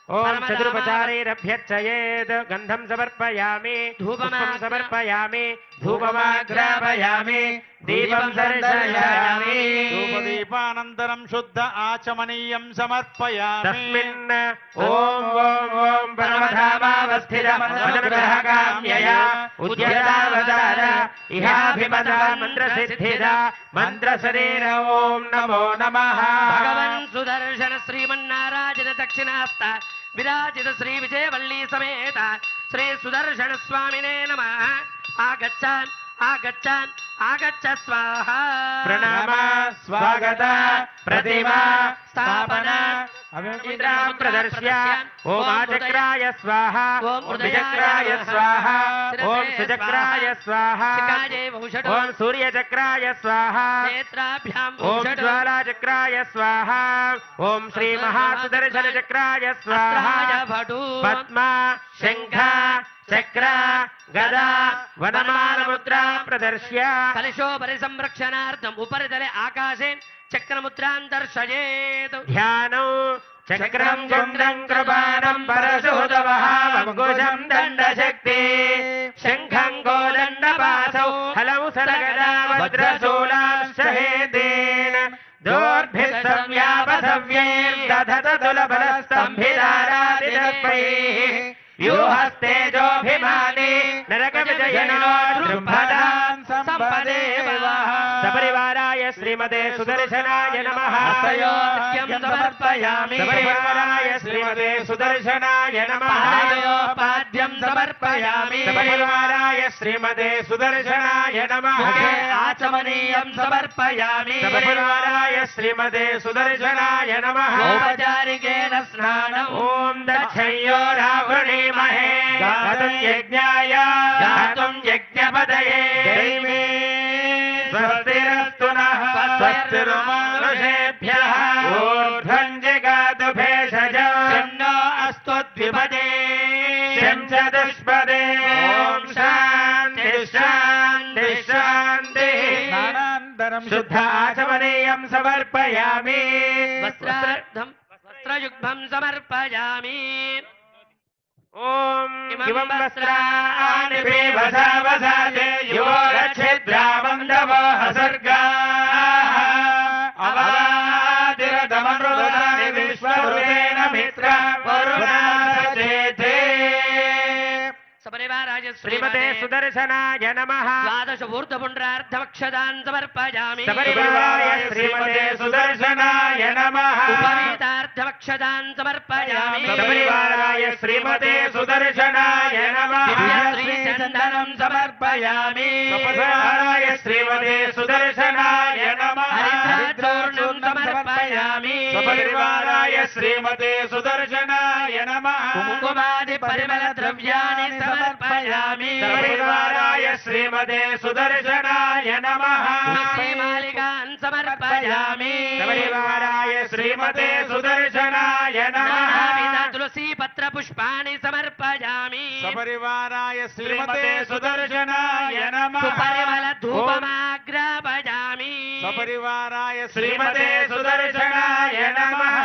ओम चतुरुपचारैरभ्यर्चयेत् गन्धं समर्पयामि धूपं समर्पयामि धूपमाग्रापयामि दीपं दर्शयामि धूपदीपानन्तरं शुद्ध आचमनीयं समर्पयामि तस्मिन् ओम ओम ओम परमधामावस्थितमनुग्रहकाम्यया उद्यतावतार इहाभिमता मन्त्रसिद्धिदा मन्त्रशरीर ओम नमो नमः भगवन् सुदर्शन श्रीमन्नारायण दक्षिणास्त विराजित श्री विजयवल्ली समेत श्री सुदर्शन स्वामिने नमः आगच्छन् आगच्छन् आगच्छ स्वाहा प्रणाम स्वागत प्रतिमा स्थापना अभिमुद्रां प्रदर्श्य ओम आचक्राय स्वाहा ओम विचक्राय स्वाहा ओम सुचक्राय स्वाहा ओम सूर्यचक्राय स्वाहा ओम ज्वालाचक्राय स्वाहा ओम श्री महासुदर्शन चक्राय स्वाहा पद्मा शंख चक्र गदा वनमाल मुद्रा प्रदर्श्य कलशोपरि संरक्षणार्थम् उपरितले आकाशे चक्रमुद्रां दर्शयेत् ध्यानौ चक्रं चन्द्रं कृपाणं परशुदवहामङ्कुशं दण्डशक्ति शङ्खं गोदण्डपासौ हलौ सरगदा वज्रशूलाश्चहेतेन दोर्भिस्तव्यापसव्यैर्दधत तुलबलस्तम्भिदारादिदर्पैः व्यूहस्तेजोऽभिमानी नरकविजयिनो दृम्भदान् सम्पदेवः सपरिवाराय श्रीमते सुदर्शनाय नमः समर्पयामि सपरिवाराय श्रीमते सुदर्शनाय नमः पाद्यं समर्पयामि सपरिवाराय श्रीमते सुदर्शनाय नमः आचमनीयं समर्पयामि सपरिवाराय श्रीमते सुदर्शनाय नमः औपचारिकेन स्नानम् ओम दक्षयोरावृणीमहे गातुं यज्ञाय गातुं यज्ञपदये दैवे स्वस्तिरस्तु नः स्वस्तिर्मनुषेभ्यः ऊर्ध्वं जगातु भेषजं नो अस्तु द्विपदे शं चतुष्पदे ॐ शान्ति शान्ति शान्तिः स्नानान्तरं शुद्ध आचमनीयं समर्पयामि वस्त्रयुग्मं समर्पयामि ओम इमं वस्त्राणि वसावसाते युवच्छिद्रामन्दवो हसर्गाः अवादिरदमरुदानि विश्वरुदेन मित्र वरुणासेते सपरिवाराय श्रीमते सुदर्शनाय नमः द्वादश ऊर्ध्वपुण्ड्रार्धमक्षदान् समर्पयामि सपरिवाराय श्रीमते सुदर्शनाय नमः उपवीतार्धमक्षदान् समर्पयामि सपरिवाराय श्रीमते सुदर्शनाय नमः श्रीचन्दनं समर्पयामि सपरिवाराय श्रीमते सुदर्शनाय नमः हरिद्राचूर्णं समर्पयामि सपरिवाराय श्रीमते सुदर्शनाय नमः कुङ्कुमादिपरिमलद्रव्याणि समर्पयामि सपरिवाराय श्रीमते सुदर्शनाय नमः मालिकान् समर्पयामि सपरिवाराय श्रीमते सुदर्शनाय नमः तुलसी पत्र पुष्पाणि समर्पयामि सपरिवाराय श्रीमते सुदर्शनाय नमः सुपरिमल धूपमाग्रापयामि सपरिवाराय श्रीमते सुदर्शनाय नमः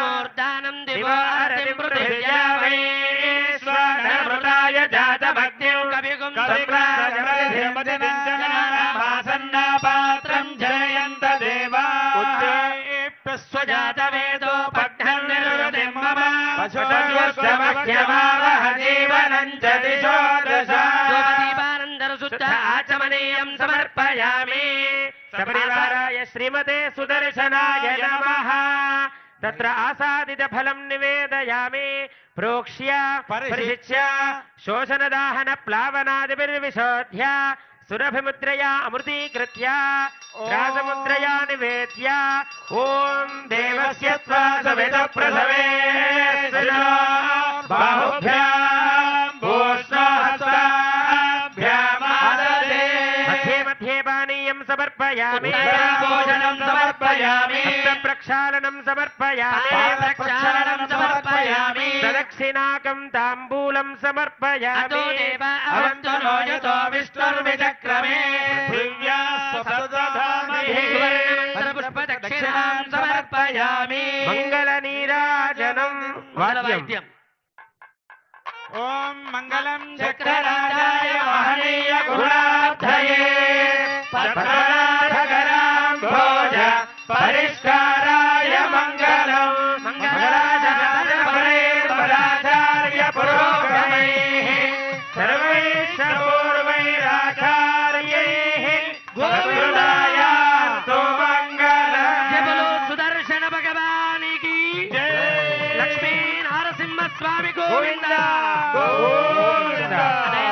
मूर्धानं दिवारतिं पृथिव्या वै स्वानमृताय जातमग्निं कविगुं सत्राजमधिर्मजनामासन्नापात्रं जयन्त देवा स्वजातवेदो पठन्निरुदिं मम पशुपतिर्समख्यमावह जीवनं च दिशो दशा दीपानन्दरशुद्ध आचमनीयं समर्पयामि सपरिवाराय श्रीमते सुदर्शनाय नमः तत्र आसादितफलं निवेदयामि प्रोक्ष्य परिशिच्य शोषणदाहन प्लावनादिभिर्विशोध्य सुरभिमुद्रया अमृतीकृत्य राजमुद्रया निवेद्य ॐ देवस्य त्वा सवितप्रसवे बाहुभ्यां भूष्णहस्ताभ्यामाददे मध्ये मध्ये पानीयं समर्पयामि भोजनं समर्पयामि प्रक्षालनं समर्पयामि प्रक्षालनं समर्पयामि सदक्षिणाकं ताम्बूलं समर्पयामि अवन्तु नो यतो विष्णुर्विचक्रमे पुष्पदक्षिणां समर्पयामि मङ्गलनीराजनं వాద్యం ఓం మంగళం చక్రరాజాయ మహనీయ గుణాబ్ధయే పద్మనాభకరాం భోజ పరిష్కారాయ మంగళం మంగళాచార్య పురోగమైః సర్వైశ్చ పూర్వైరాచార్యైః గురుదాయాతో మంగళం. జపలో సుదర్శన భగవానికి లక్ష్మీ నరసింహ స్వామి గోవింద